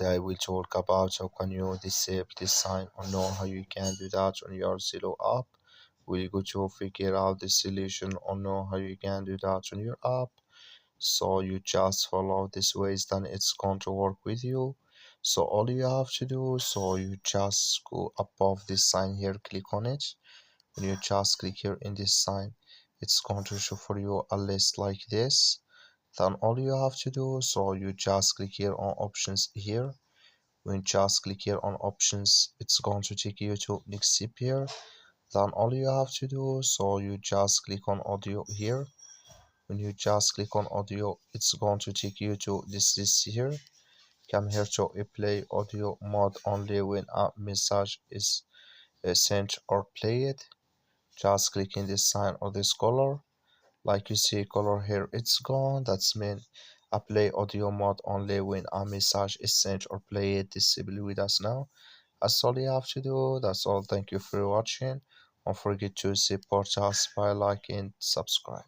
Today I will talk about how can you disable this sign or know how you can do that on your Zello app. We'll go to figure out the solution or know how you can do that on your app. So you just follow this ways, then it's going to work with you. So all you have to do, so you just go above this sign here, click on it. When you just click here in this sign, it's going to show for you a list like this. Then all you have to do, so you just click here on options here. When you just click here on options, it's going to take you to next step here. Then all you have to do, so you just click on audio here. When you just click on audio, it's going to take you to this list here. Come here to play audio mode only when a message is sent or played. Just click in this sign or this color. Like you see color here, it's gone. That's mean play audio mode only when a message is sent or played. Disable with us now. That's all you have to do. That's all. Thank you for watching. Don't forget to support us by liking and subscribe.